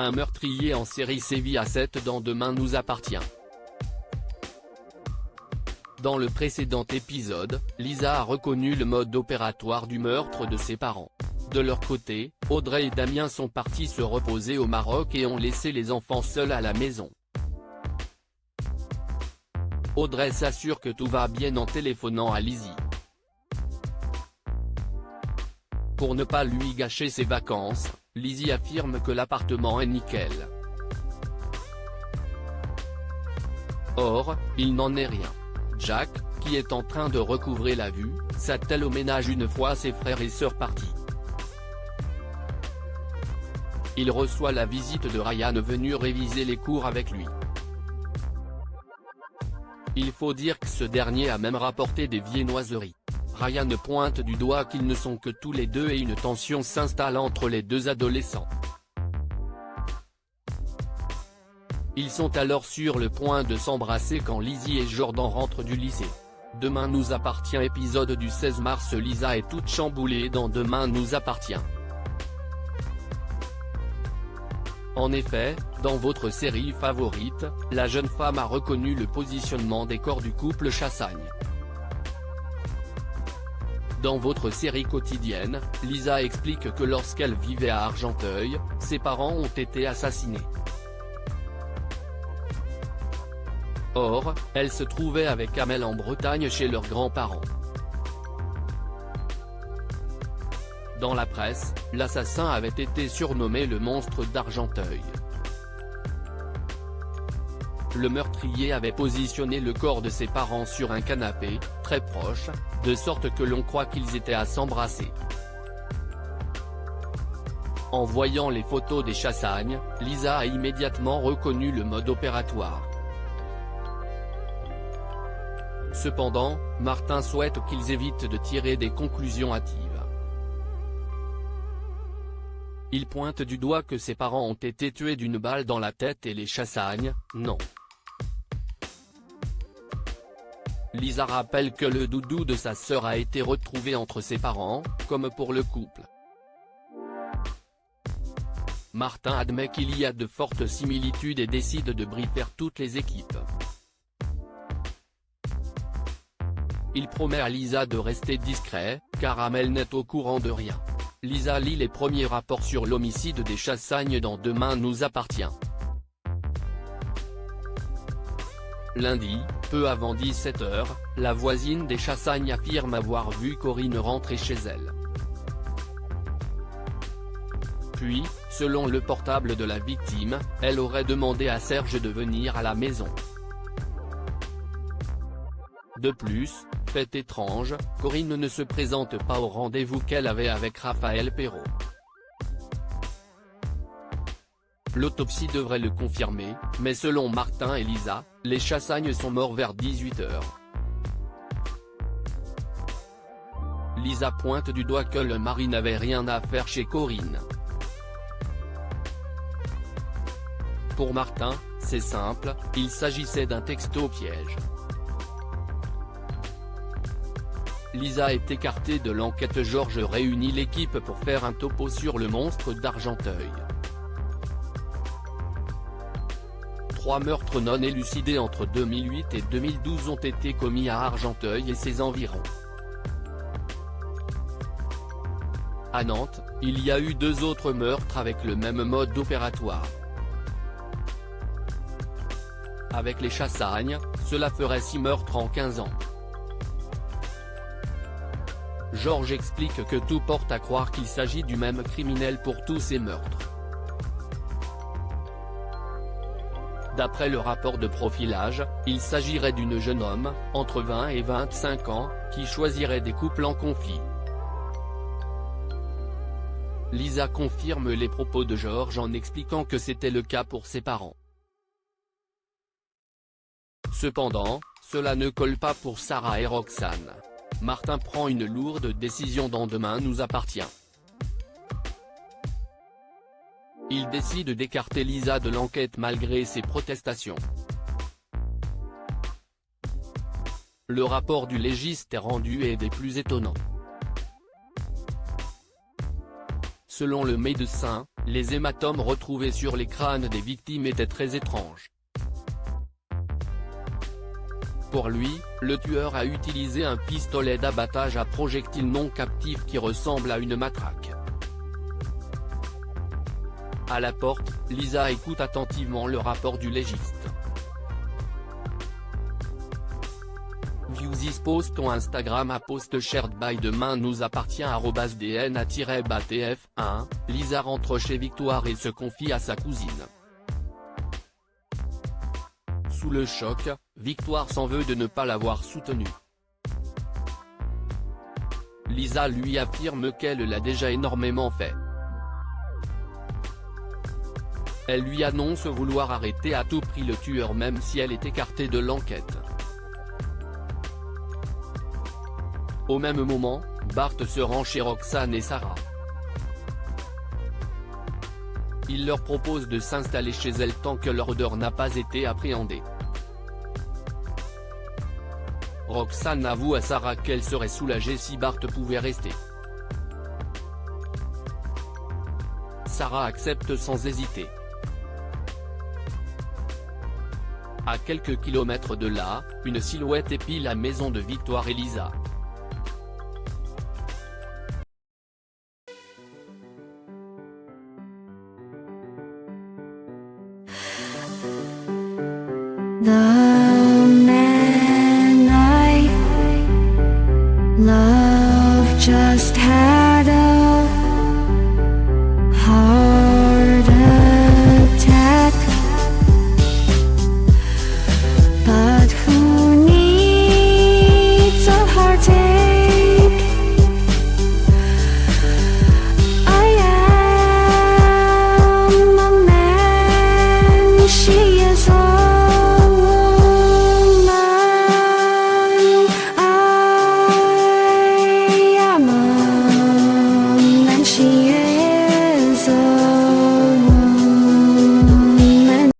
Un meurtrier en série sévit à 7 dans Demain nous appartient. Dans le précédent épisode, Lisa a reconnu le mode opératoire du meurtre de ses parents. De leur côté, Audrey et Damien sont partis se reposer au Maroc et ont laissé les enfants seuls à la maison. Audrey s'assure que tout va bien en téléphonant à Lizzie. Pour ne pas lui gâcher ses vacances, Lizzie affirme que l'appartement est nickel. Or, il n'en est rien. Jack, qui est en train de recouvrer la vue, s'attelle au ménage une fois ses frères et sœurs partis. Il reçoit la visite de Ryan venu réviser les cours avec lui. Il faut dire que ce dernier a même rapporté des viennoiseries. Ryan pointe du doigt qu'ils ne sont que tous les deux et une tension s'installe entre les deux adolescents. Ils sont alors sur le point de s'embrasser quand Lizzie et Jordan rentrent du lycée. Demain nous appartient épisode du 16 mars. Lisa est toute chamboulée dans Demain nous appartient. En effet, dans votre série favorite, la jeune femme a reconnu le positionnement des corps du couple Chassagne. Dans votre série quotidienne, Lisa explique que lorsqu'elle vivait à Argenteuil, ses parents ont été assassinés. Or, elle se trouvait avec Amel en Bretagne chez leurs grands-parents. Dans la presse, l'assassin avait été surnommé le monstre d'Argenteuil. Le meurtrier avait positionné le corps de ses parents sur un canapé, très proche, de sorte que l'on croit qu'ils étaient à s'embrasser. En voyant les photos des Chassagnes, Lisa a immédiatement reconnu le mode opératoire. Cependant, Martin souhaite qu'ils évitent de tirer des conclusions hâtives. Il pointe du doigt que ses parents ont été tués d'une balle dans la tête et les Chassagnes, non. Lisa rappelle que le doudou de sa sœur a été retrouvé entre ses parents, comme pour le couple. Martin admet qu'il y a de fortes similitudes et décide de briefer toutes les équipes. Il promet à Lisa de rester discret, car Amel n'est au courant de rien. Lisa lit les premiers rapports sur l'homicide des Chassagnes dans Demain nous appartient. Lundi, peu avant 17 h, la voisine des Chassagnes affirme avoir vu Corinne rentrer chez elle. Puis, selon le portable de la victime, elle aurait demandé à Serge de venir à la maison. De plus, fait étrange, Corinne ne se présente pas au rendez-vous qu'elle avait avec Raphaël Perrault. L'autopsie devrait le confirmer, mais selon Martin et Lisa, les Chassagnes sont morts vers 18 h. Lisa pointe du doigt que le mari n'avait rien à faire chez Corinne. Pour Martin, c'est simple, il s'agissait d'un texto piège. Lisa est écartée de l'enquête. Georges réunit l'équipe pour faire un topo sur le monstre d'Argenteuil. 3 meurtres non élucidés entre 2008 et 2012 ont été commis à Argenteuil et ses environs. À Nantes, il y a eu 2 autres meurtres avec le même mode opératoire. Avec les Chassagnes, cela ferait 6 meurtres en 15 ans. Georges explique que tout porte à croire qu'il s'agit du même criminel pour tous ces meurtres. D'après le rapport de profilage, il s'agirait d'une jeune homme, entre 20 et 25 ans, qui choisirait des couples en conflit. Lisa confirme les propos de Georges en expliquant que c'était le cas pour ses parents. Cependant, cela ne colle pas pour Sarah et Roxane. Martin prend une lourde décision dans Demain nous appartient. Il décide d'écarter Lisa de l'enquête malgré ses protestations. Le rapport du légiste est rendu et des plus étonnants. Selon le médecin, les hématomes retrouvés sur les crânes des victimes étaient très étranges. Pour lui, le tueur a utilisé un pistolet d'abattage à projectile non captif qui ressemble à une matraque. À la porte, Lisa écoute attentivement le rapport du légiste. View this post on Instagram à post shared by demain nous appartient @dna-batf1, Lisa rentre chez Victoire et se confie à sa cousine. Sous le choc, Victoire s'en veut de ne pas l'avoir soutenue. Lisa lui affirme qu'elle l'a déjà énormément fait. Elle lui annonce vouloir arrêter à tout prix le tueur même si elle est écartée de l'enquête. Au même moment, Bart se rend chez Roxane et Sarah. Il leur propose de s'installer chez elle tant que leur odeur n'a pas été appréhendée. Roxane avoue à Sarah qu'elle serait soulagée si Bart pouvait rester. Sarah accepte sans hésiter. À quelques kilomètres de là, une silhouette épie la maison de Victoire et Lisa. The man I love just had